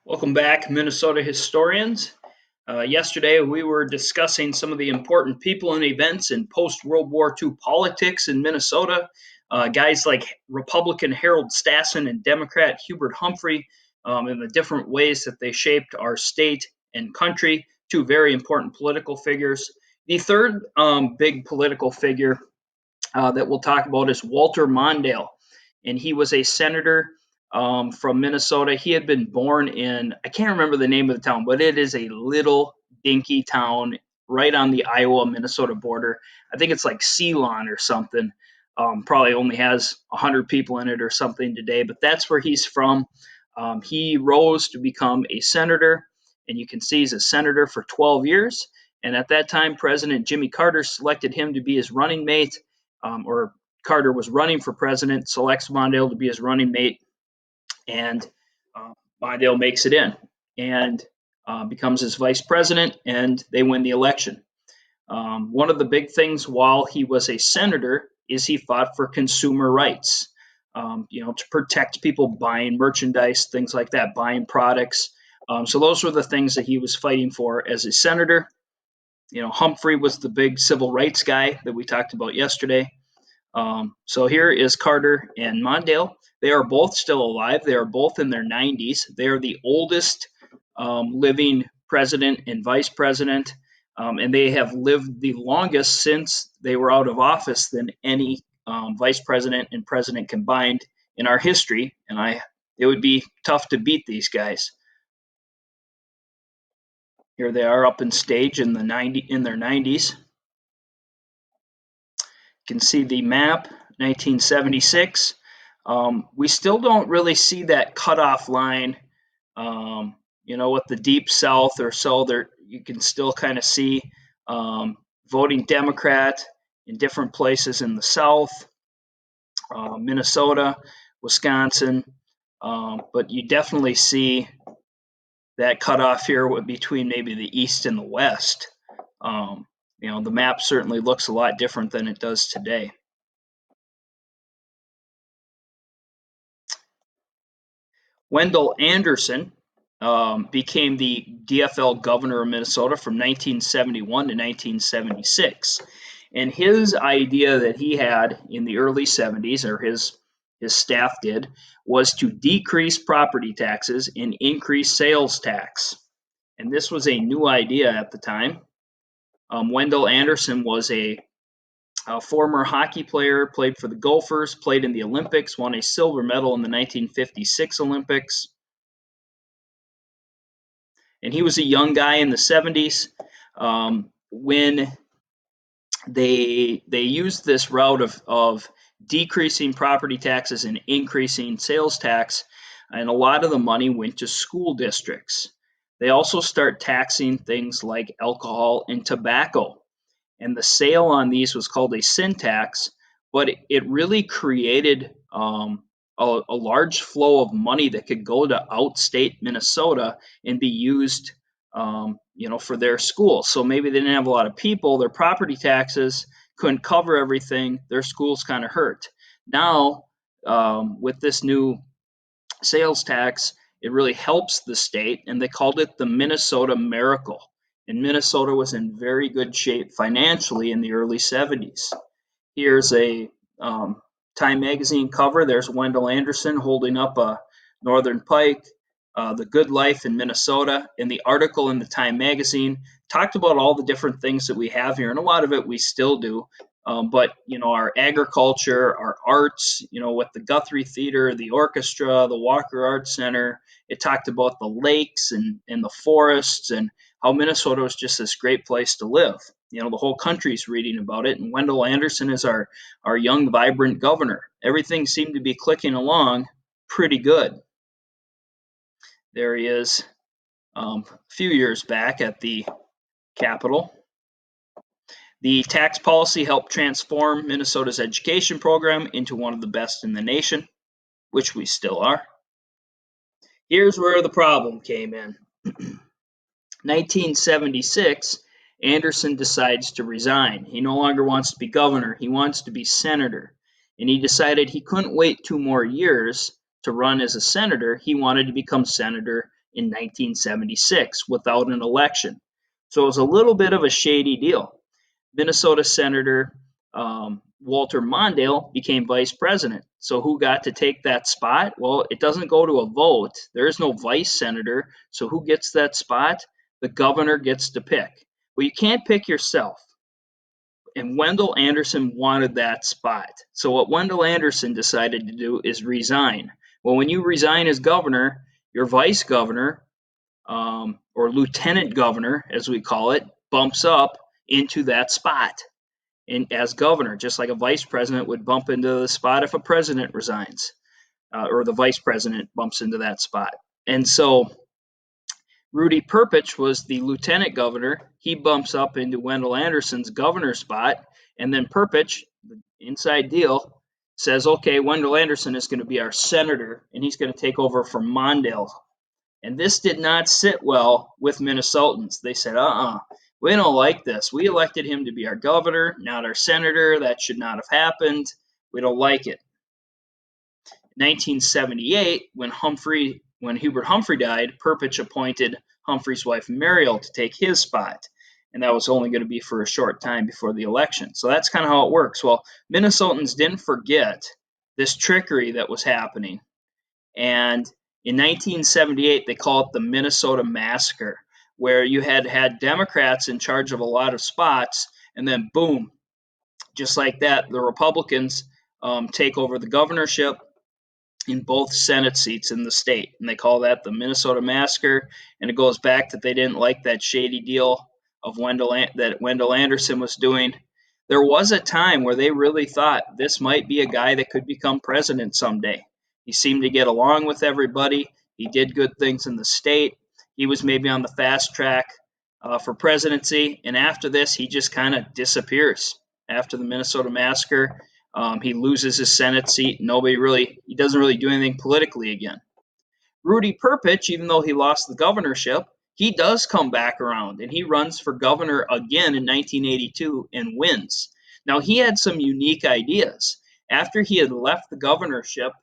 Welcome back, Minnesota historians. Yesterday, we were discussing some of the important people and events in post World War II politics in Minnesota. Guys like Republican Harold Stassen and Democrat Hubert Humphrey, and the different ways that they shaped our state and country. Two very important political figures. The third big political figure that we'll talk about is Walter Mondale, and he was a senator from Minnesota. He had been born in, I can't remember the name of the town, but it is a little dinky town right on the Iowa Minnesota border. I think it's like Ceylon or something. Probably only has 100 people in it or something today, but that's where he's from. He rose to become a senator, and you can see he's a senator for 12 years. And at that time, President Jimmy Carter selected him to be his running mate, or Carter was running for president, selects Mondale to be his running mate, and Mondale makes it in and becomes his vice president, and they win the election. One of the big things while he was a senator is he fought for consumer rights, to protect people buying merchandise, things like that, buying products. So those were the things that he was fighting for as a senator. Humphrey was the big civil rights guy that we talked about yesterday. So here is Carter and Mondale. They are both still alive. They are both in their 90s. They are the oldest living president and vice president, and they have lived the longest since they were out of office than any vice president and president combined in our history. And it would be tough to beat these guys. Here they are up in stage in their 90s. You can see the map, 1976. We still don't really see that cutoff line, with the deep south or so. There, you can still kind of see voting Democrat in different places in the south, Minnesota, Wisconsin, but you definitely see that cutoff here between maybe the east and the west. The map certainly looks a lot different than it does today. Wendell Anderson became the DFL governor of Minnesota from 1971 to 1976. And his idea that he had in the early 70s, or his staff did, was to decrease property taxes and increase sales tax. And this was a new idea at the time. Wendell Anderson was a former hockey player, played for the Gophers, played in the Olympics, won a silver medal in the 1956 Olympics. And he was a young guy in the 70s when they used this route of decreasing property taxes and increasing sales tax, and a lot of the money went to school districts. They also start taxing things like alcohol and tobacco, and the sale on these was called a sin tax, but it really created a large flow of money that could go to outstate Minnesota and be used, for their schools. So maybe they didn't have a lot of people, their property taxes couldn't cover everything, their schools kind of hurt. Now, with this new sales tax, it really helps the state, and they called it the Minnesota Miracle. And Minnesota was in very good shape financially in the early 70s. Here's a Time magazine cover. There's Wendell Anderson holding up a Northern Pike, The Good Life in Minnesota. And the article in the Time magazine talked about all the different things that we have here, and a lot of it we still do. But our agriculture, our arts, with the Guthrie Theater, the orchestra, the Walker Arts Center. It talked about the lakes and the forests, and how Minnesota was just this great place to live. The whole country's reading about it, and Wendell Anderson is our young, vibrant governor. Everything seemed to be clicking along pretty good. There he is a few years back at the Capitol. The tax policy helped transform Minnesota's education program into one of the best in the nation, which we still are. Here's where the problem came in. 1976, Anderson decides to resign. He no longer wants to be governor. He wants to be senator. And he decided he couldn't wait 2 more years to run as a senator. He wanted to become senator in 1976 without an election. So it was a little bit of a shady deal. Minnesota Senator Walter Mondale became vice president. So who got to take that spot? Well, it doesn't go to a vote. There is no vice senator. So who gets that spot? The governor gets to pick. Well, you can't pick yourself. And Wendell Anderson wanted that spot. So what Wendell Anderson decided to do is resign. Well, when you resign as governor, your vice governor, or lieutenant governor, as we call it, bumps up into that spot as governor, just like a vice president would bump into the spot if a president resigns, or the vice president bumps into that spot. And so Rudy Perpich was the lieutenant governor. He bumps up into Wendell Anderson's governor spot, and then Perpich, the inside deal, says, okay, Wendell Anderson is going to be our senator, and he's going to take over from Mondale. And this did not sit well with Minnesotans. They said, we don't like this. We elected him to be our governor, not our senator. That should not have happened. We don't like it. 1978, when Hubert Humphrey died, Perpich appointed Humphrey's wife Mariel to take his spot. And that was only going to be for a short time before the election. So that's kind of how it works. Well, Minnesotans didn't forget this trickery that was happening. And in 1978, they call it the Minnesota Massacre, where you had Democrats in charge of a lot of spots, and then boom, just like that, the Republicans take over the governorship in both Senate seats in the state. And they call that the Minnesota Massacre. And it goes back that they didn't like that shady deal of that Wendell Anderson was doing. There was a time where they really thought this might be a guy that could become president someday. He seemed to get along with everybody. He did good things in the state. He was maybe on the fast track for presidency. And after this, he just kind of disappears. After the Minnesota Massacre, he loses his Senate seat. He doesn't really do anything politically again. Rudy Perpich, even though he lost the governorship, he does come back around, and he runs for governor again in 1982 and wins. Now, he had some unique ideas. After he had left the governorship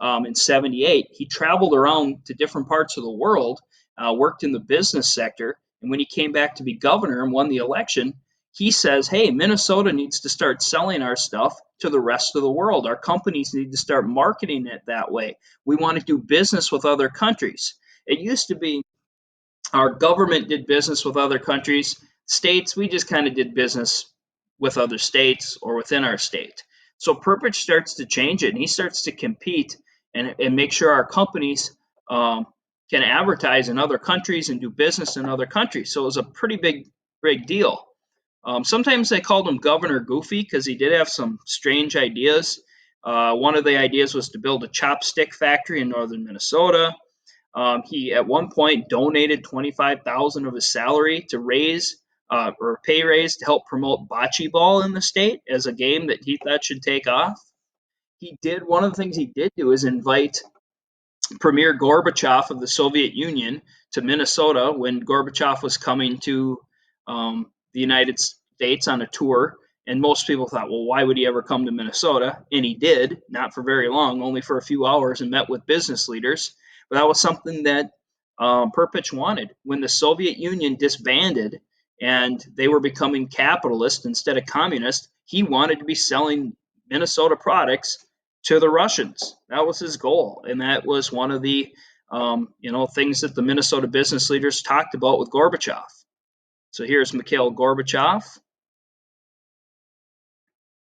in 78, he traveled around to different parts of the world, worked in the business sector, and when he came back to be governor and won the election, he says, hey, Minnesota needs to start selling our stuff to the rest of the world. Our companies need to start marketing it that way. We want to do business with other countries. It used to be our government did business with other countries. States, we just kind of did business with other states or within our state. So Perpich starts to change it, and he starts to compete and make sure our companies can advertise in other countries and do business in other countries. So it was a pretty big deal. Sometimes they called him Governor Goofy because he did have some strange ideas. One of the ideas was to build a Chopstick Factory in northern Minnesota. He at one point donated $25,000 of his salary to or pay raise to help promote bocce ball in the state as a game that he thought should take off. One of the things he did do is invite Premier Gorbachev of the Soviet Union to Minnesota when Gorbachev was coming to the United States on a tour. And most people thought, well, why would he ever come to Minnesota? And he did, not for very long, only for a few hours, and met with business leaders. But that was something that Perpich wanted. When the Soviet Union disbanded and they were becoming capitalist instead of communist, he wanted to be selling Minnesota products to the Russians. That was his goal. And that was one of the things that the Minnesota business leaders talked about with Gorbachev. So here's Mikhail Gorbachev.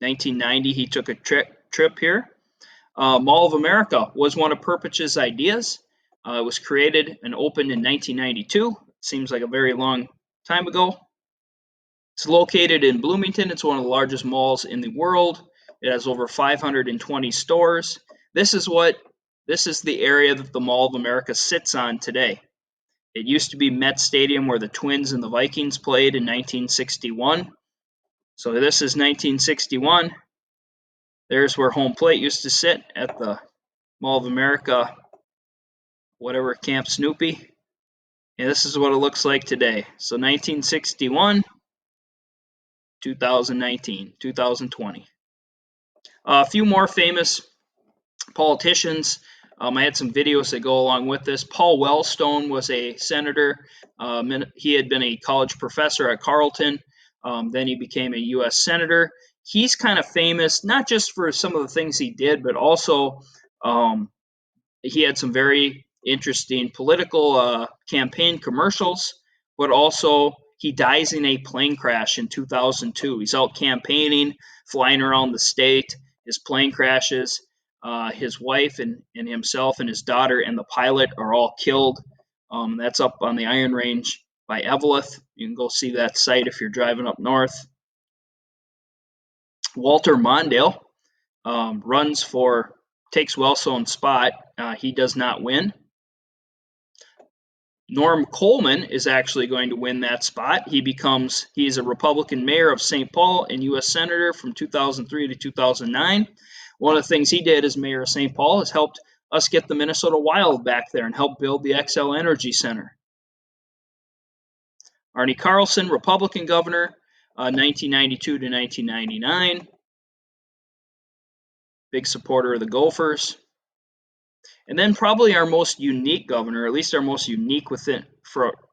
1990, he took a trip here. Mall of America was one of Perpich's ideas. It was created and opened in 1992. Seems like a very long time ago. It's located in Bloomington. It's one of the largest malls in the world. It has over 520 stores. This is the area that the Mall of America sits on today. It used to be Met Stadium where the Twins and the Vikings played in 1961. So this is 1961. There's where home plate used to sit at the Mall of America, whatever, Camp Snoopy. And this is what it looks like today. So 1961, 2019, 2020. A few more famous politicians. I had some videos that go along with this. Paul Wellstone was a senator. He had been a college professor at Carleton. Then he became a U.S. senator. He's kind of famous, not just for some of the things he did, but also he had some very interesting political campaign commercials, but also he dies in a plane crash in 2002. He's out campaigning, flying around the state. His plane crashes. His wife and himself and his daughter and the pilot are all killed. That's up on the Iron Range by Eveleth. You can go see that site if you're driving up north. Walter Mondale takes Wellstone's spot. He does not win. Norm Coleman is actually going to win that spot. He is a Republican mayor of St. Paul and U.S. Senator from 2003 to 2009. One of the things he did as mayor of St. Paul is helped us get the Minnesota Wild back there and help build the XL Energy Center. Arnie Carlson, Republican governor, 1992 to 1999. Big supporter of the Gophers. And then probably our most unique governor, at least our most unique within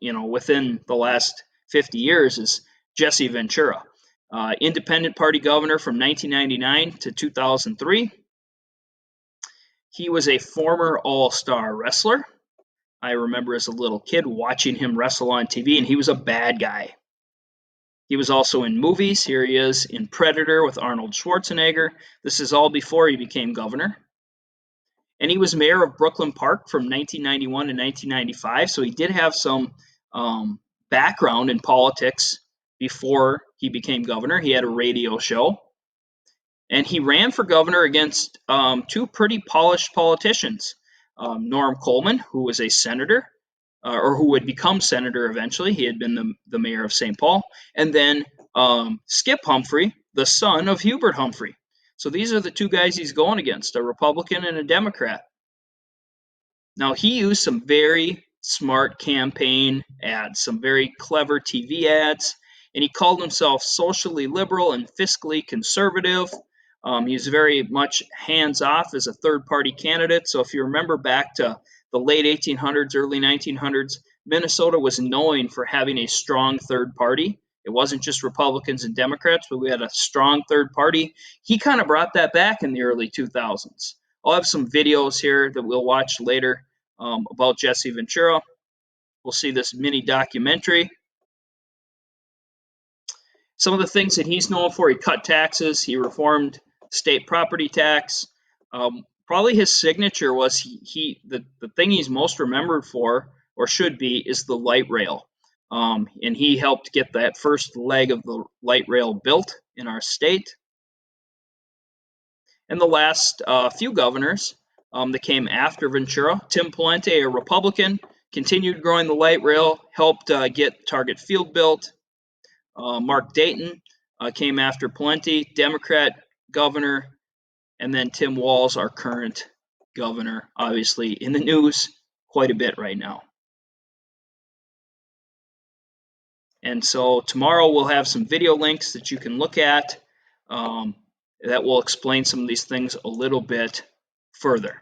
the last 50 years, is Jesse Ventura, Independent Party governor from 1999 to 2003. He was a former all-star wrestler. I remember as a little kid watching him wrestle on TV, and he was a bad guy. He was also in movies. Here he is in Predator with Arnold Schwarzenegger. This is all before he became governor. And he was mayor of Brooklyn Park from 1991 to 1995, so he did have some background in politics before he became governor. He had a radio show. And he ran for governor against two pretty polished politicians, Norm Coleman, who was a senator, or who would become senator eventually. He had been the mayor of St. Paul. And then Skip Humphrey, the son of Hubert Humphrey. So these are the two guys he's going against, a Republican and a Democrat. Now, he used some very smart campaign ads, some very clever TV ads, and he called himself socially liberal and fiscally conservative. He was very much hands-off as a third-party candidate. So if you remember back to the late 1800s, early 1900s, Minnesota was known for having a strong third party. It wasn't just Republicans and Democrats, but we had a strong third party. He kind of brought that back in the early 2000s. I'll have some videos here that we'll watch later about Jesse Ventura. We'll see this mini documentary. Some of the things that he's known for: he cut taxes, he reformed state property tax. Probably his signature was the thing he's most remembered for, or should be, is the light rail. And he helped get that first leg of the light rail built in our state. And the last few governors that came after Ventura, Tim Pawlenty, a Republican, continued growing the light rail, helped get Target Field built. Mark Dayton came after Pawlenty, Democrat governor. And then Tim Walz, our current governor, obviously in the news quite a bit right now. And so tomorrow we'll have some video links that you can look at that will explain some of these things a little bit further.